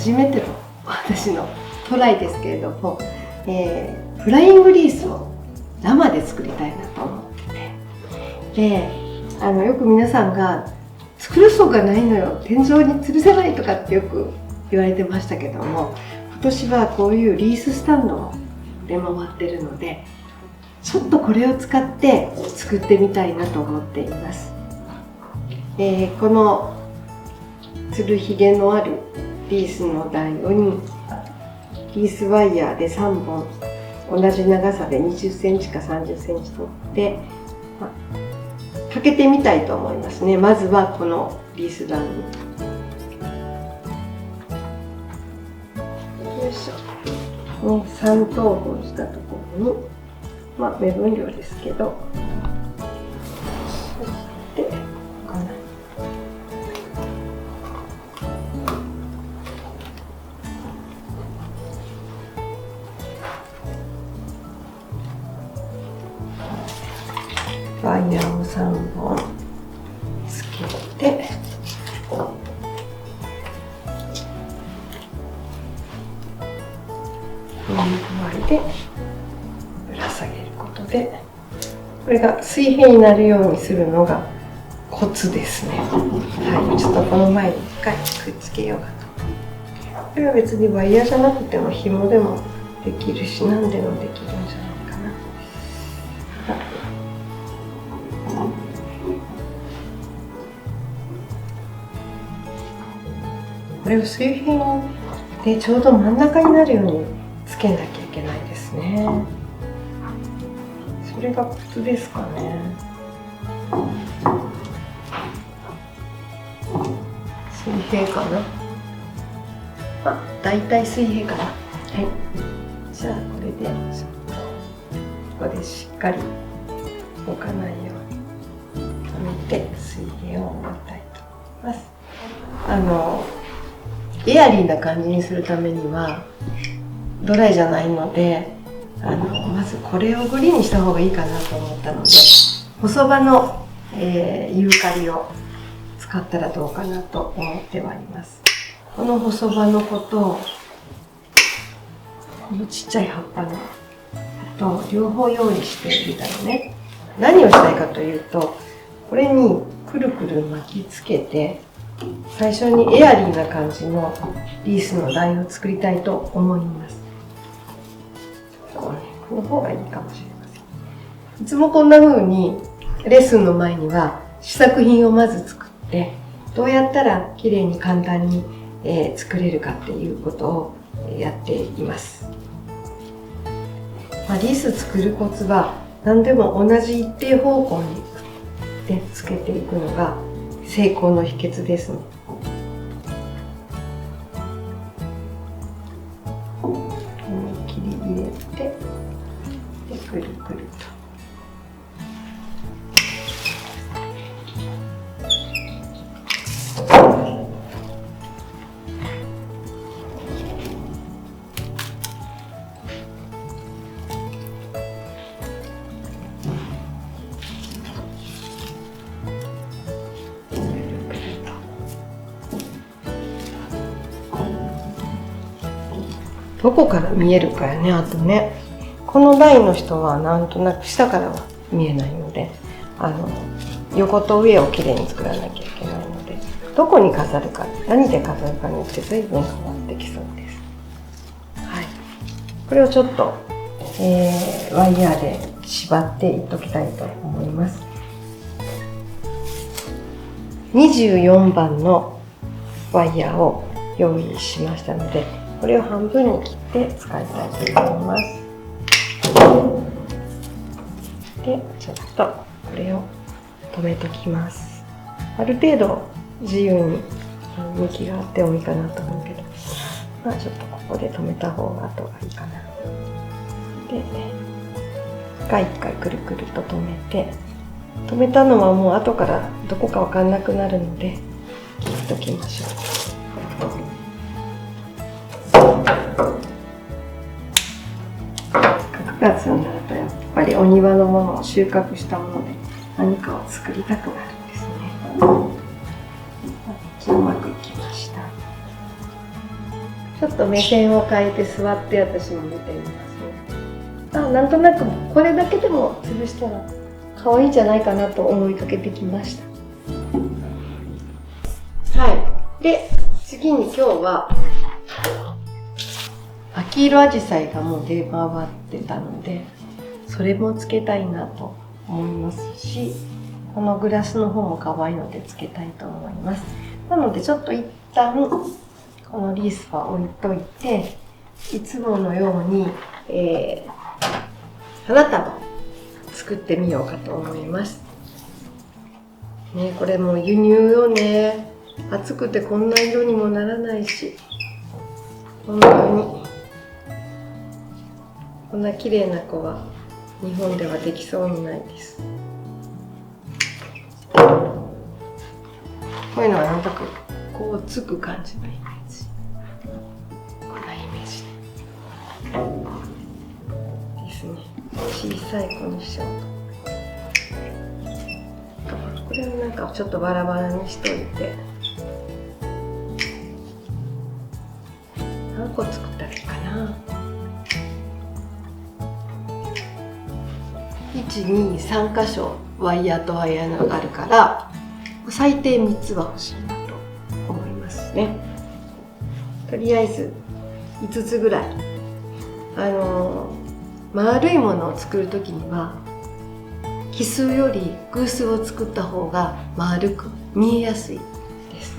初めての私のトライですけれども、フライングリースを生で作りたいなと思ってて、でよく皆さんが作る層がないのよ、天井に吊るせないとかってよく言われてましたけども、今年はこういうリーススタンドも出回ってるので、ちょっとこれを使って作ってみたいなと思っています。このつるひげのあるリースの台にリースワイヤーで3本同じ長さで20センチか30センチ取ってかけてみたいと思いますね。まずはこのリース段によいしょ、3等分したところに、目分量ですけど、そしてこんなワイヤーを3本つけて、この具合でぶら下げることで、これが水平になるようにするのがコツですね。はい、ちょっとこの前に一回くっつけようかと。これは別にワイヤーじゃなくても紐でもできるし、何でもできるんじゃないかな。これを水平でちょうど真ん中になるようにつけなきゃいけないですね。それがコツですかね。水平かな。だいたい水平かな。はい。じゃあこれでここでしっかり動かないように止めて水平を守りたいと思います。エアリーな感じにするためにはドライじゃないので、まずこれをグリーンにした方がいいかなと思ったので、細葉の、ユーカリを使ったらどうかなと思ってはいます。この細葉の子とこのちっちゃい葉っぱのと両方用意してみたのね。何をしたいかというと、これにくるくる巻きつけて、最初にエアリーな感じのリースの台を作りたいと思います。この方がいいかもしれません。いつもこんな風にレッスンの前には試作品をまず作って、どうやったら綺麗に簡単に、作れるかっていうことをやっています。リース作るコツは何でも同じ一定方向にでつけていくのが成功の秘訣ですね。思い切り入れて、でくるくると。どこから見えるかやね。あとね、この台の人はなんとなく下からは見えないので、横と上をきれいに作らなきゃいけないので、どこに飾るか、何で飾るかによって随分変わってきそうです。はい、これをちょっと、ワイヤーで縛っていっときたいと思います。24番のワイヤーを用意しましたので、これを半分に切って使いたいと思います。で、ちょっとこれを留めときます。ある程度自由に向きがあってもいいかなと思うけど、ちょっとここで留めた方が後がいいかな。で、一回くるくると留めて、留めたのはもう後からどこかわかんなくなるので切っときましょう。9月になるとやっぱりお庭のものを収穫したもので何かを作りたくなるんですね。うまくいきました。ちょっと目線を変えて座って私も見てみますね。なんとなくこれだけでも潰したら可愛いんじゃないかなと思いかけてきました。はい。で、次に今日は秋色アジサイがもう出回ってたので、それもつけたいなと思いますし、このグラスの方も可愛いのでつけたいと思います。なのでちょっと一旦このリースは置いといて、いつものように、花束を作ってみようかと思います。ね、これも輸入よね。暑くてこんな色にもならないし、本当にこんな綺麗な子は日本ではできそうにないです。こういうのはなんとなくこうつく感じのイメージ。こんなイメージですね。小さい子にしようと。これをなんかちょっとバラバラにしといて、何個作ったらいいかな。1、2、3箇所ワイヤーとワイヤーがあるから、最低3つは欲しいなと思いますね。とりあえず5つぐらい。丸いものを作るときには奇数より偶数を作った方が丸く見えやすいです。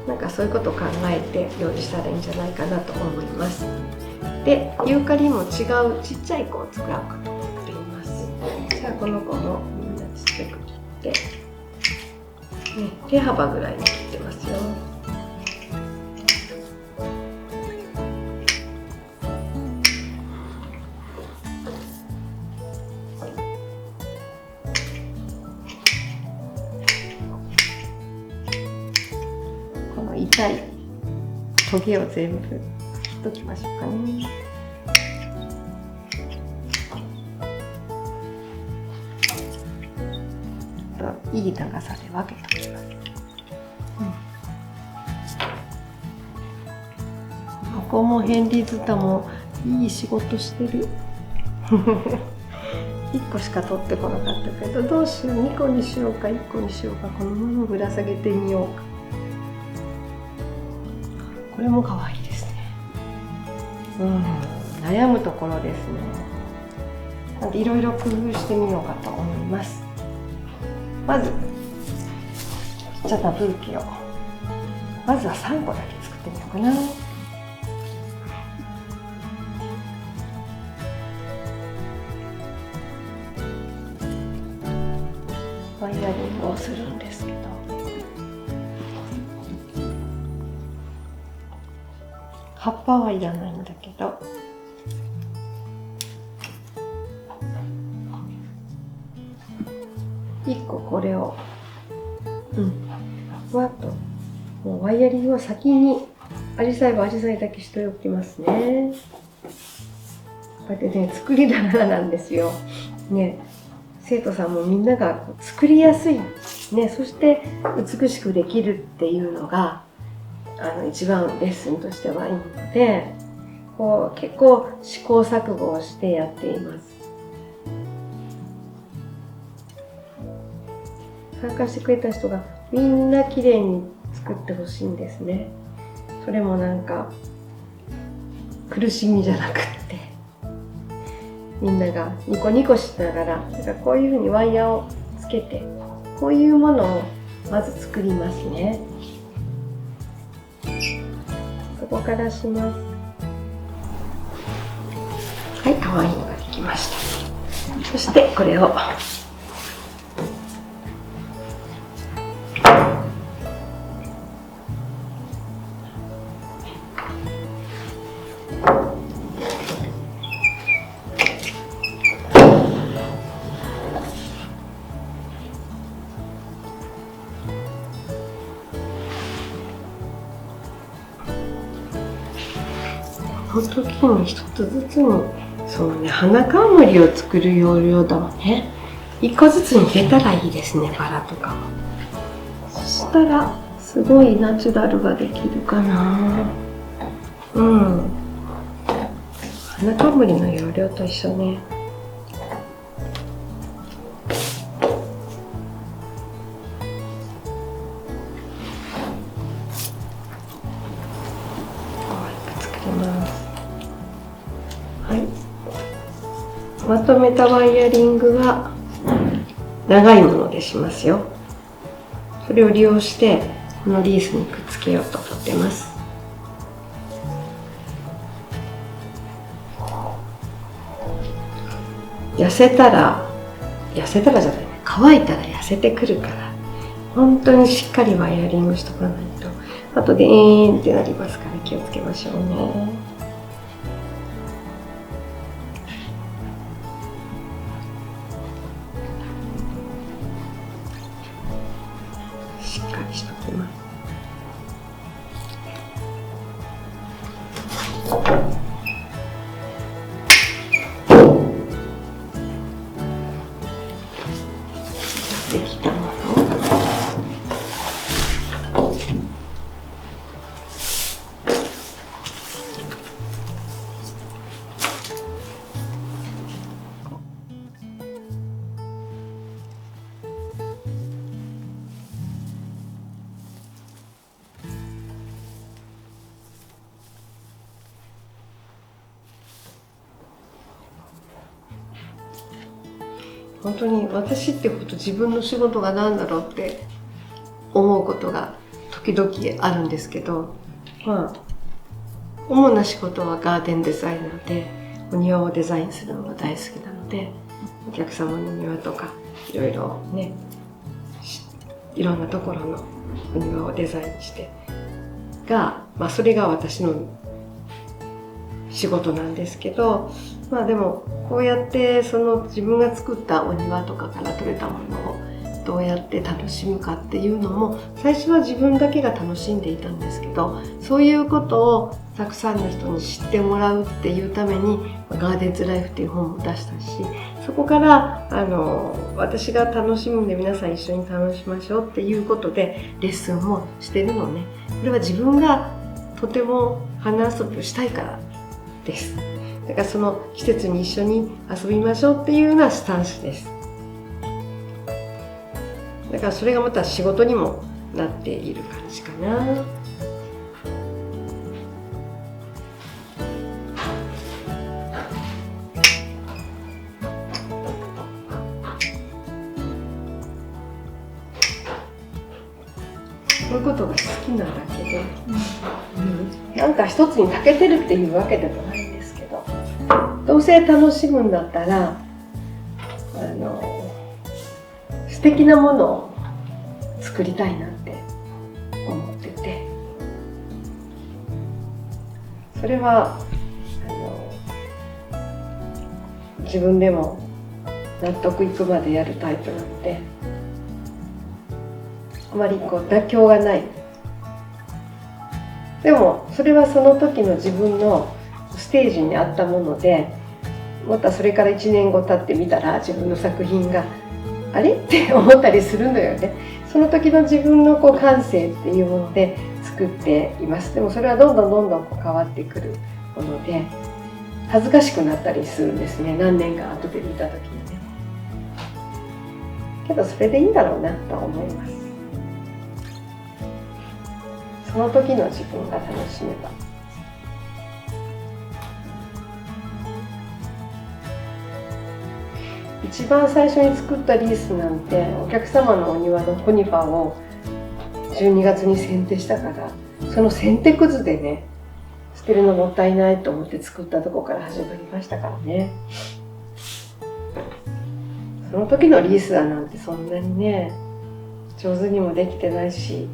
なんかそういうことを考えて料理したらいいんじゃないかなと思います。で、ユーカリも違うちっちゃい子を作ろうかと思っています。じゃあこの子もみんなちっちゃく切って、ね、手幅ぐらいに切ってますよ。この痛いトゲを全部切っときましょうかね。いい長さで分けておきます。ここもヘンリーズタもいい仕事してる。1個しか取ってこなかったけど、どうしよう、2個にしようか1個にしようか、このままぶら下げてみようか。これも可愛いですね。悩むところですね。なんでいろいろ工夫してみようかと思います。まずちっちゃなブーケをまずは3個だけ作ってみようかな。ワイヤリングをするんですけど、葉っぱはいらないんだけど、1個これをふわっともうワイヤリングを先にアジサイはアジサイだけしておきますね。こうやってね、作りながらなんですよ。ね、生徒さんもみんなが作りやすい、ね、そして美しくできるっていうのが一番レッスンとしてはいいので、こう結構試行錯誤をしてやっています。参加してくれた人がみんな綺麗に作ってほしいんですね。それもなんか苦しみじゃなくって、みんながニコニコしながら、なんかこういうふうにワイヤーをつけて、こういうものをまず作りますね。そこからします。はい、可愛いのができました。そしてこれをこの時に一つずつに、そうね、花冠を作る要領だもんね。一個ずつに出たらいいですね、バラとかも。そしたらすごいナチュラルができるかな。花冠の要領と一緒ね。作ります。はい。まとめたワイヤリングは長いものでしますよ。それを利用してこのリースにくっつけようと思ってます。痩せたらじゃないね、乾いたら痩せてくるから、本当にしっかりワイヤリングしとかないと後でってなりますから気をつけましょうね。しっかりしときます。できたもの本当に私ってこと自分の仕事が何だろうって思うことが時々あるんですけど、主な仕事はガーデンデザイナーでお庭をデザインするのが大好きなので、お客様の庭とかいろいろね、いろんなところのお庭をデザインしてそれが私の仕事なんですけど、でもこうやってその自分が作ったお庭とかから取れたものをどうやって楽しむかっていうのも最初は自分だけが楽しんでいたんですけど、そういうことをたくさんの人に知ってもらうっていうためにガーデンズライフっていう本も出したし、そこから私が楽しむんで皆さん一緒に楽しましょうっていうことでレッスンもしてるのね。これは自分がとても花遊びをしたいからです。だからその季節に一緒に遊びましょうっていうようなスタンスです。だからそれがまた仕事にもなっている感じかな。こういうことが好きなだけで、なんか一つに長けてるっていうわけでもないんですけど、どうせ楽しむんだったら素敵なものを作りたいなって思ってて、それは自分でも納得いくまでやるタイプなので、あまり妥協がない。でもそれはその時の自分のステージに合ったもので、またそれから1年後経ってみたら自分の作品があれって思ったりするのよね。その時の自分の感性っていうもので作っています。でもそれはどんどん変わってくるもので、恥ずかしくなったりするんですね、何年か後で見た時にね。けどそれでいいんだろうなと思います。その時の自分が楽しめば。一番最初に作ったリースなんてお客様のお庭のコニファーを12月に剪定したから、その剪定くずでね、捨てるのもったいないと思って作ったとこから始まりましたからね。その時のリースだなんてそんなにね上手にもできてないし、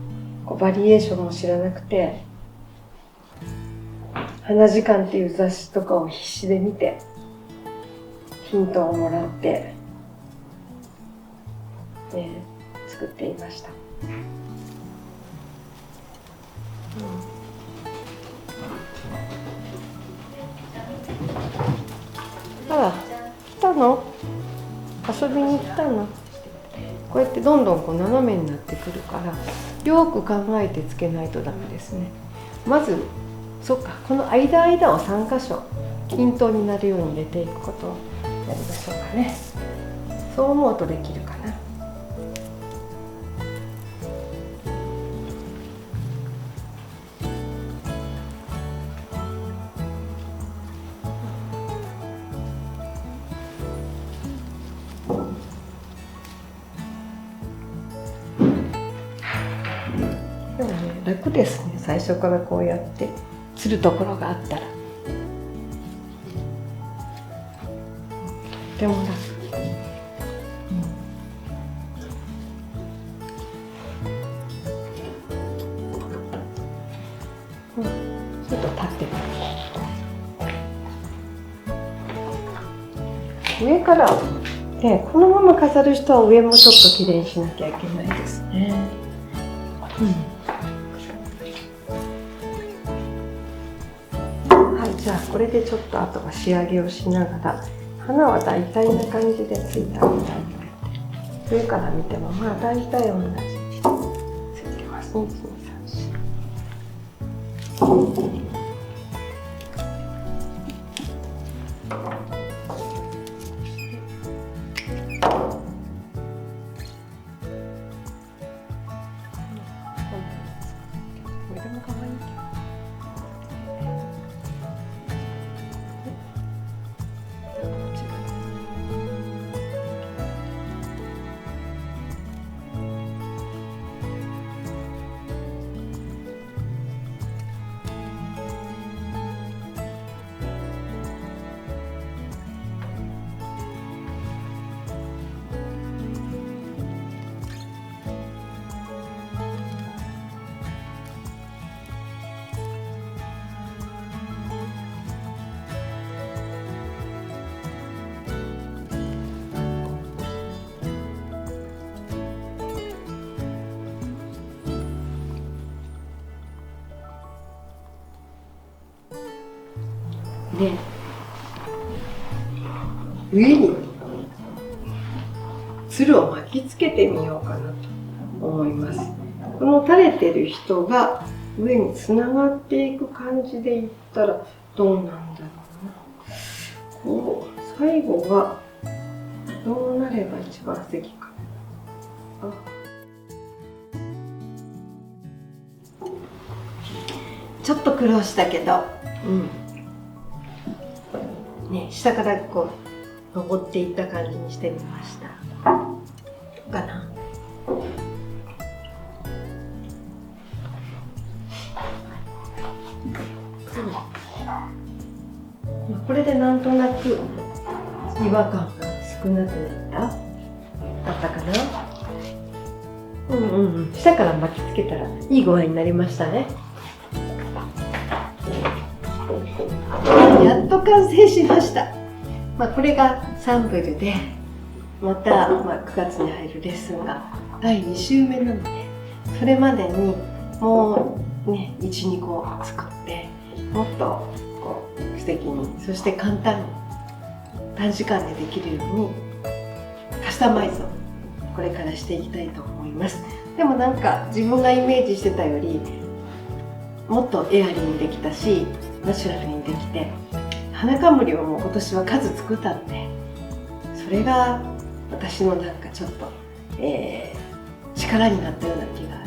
バリエーションも知らなくて、花時間っていう雑誌とかを必死で見てヒントをもらって、作っていました。来たの？遊びに来たの？こうやってどんどん斜めになってくるから、よく考えてつけないとダメですね。まずそうか、この間を3箇所均等になるように入れていくことをやりましょうかね。そう思うとできるかな。でもね、楽ですね。最初からこうやってつるところがあったらとても楽。ちょっと立ってみる。上からね、このまま飾る人は上もちょっときれいにしなきゃいけないですね。はい、じゃあこれでちょっとあとは仕上げをしながら、花は大体な感じでついてあげたいので、上から見てもまあ大体同じについてますね。1、2、3、4。で、上につるを巻きつけてみようかなと思います。この垂れてる人が上につながっていく感じでいったらどうなんだろうな。こう最後がどうなれば一番素敵かな。ちょっと苦労したけど、ね、下からこう登っていった感じにしてみました。どうかな。これでなんとなく違和感が少なくなったかな。下から巻きつけたらいい具合になりましたね。やっと完成しました。これがサンプルで、また、9月に入るレッスンが第2週目なので、それまでにもうね、1、2個作って、もっとこう素敵に、そして簡単に短時間でできるようにカスタマイズをこれからしていきたいと思います。でもなんか自分がイメージしてたよりもっとエアリーにできたし、ナチュラルにできて、花冠をもう今年は数作ったんで、それが私のなんかちょっと、力になったような気が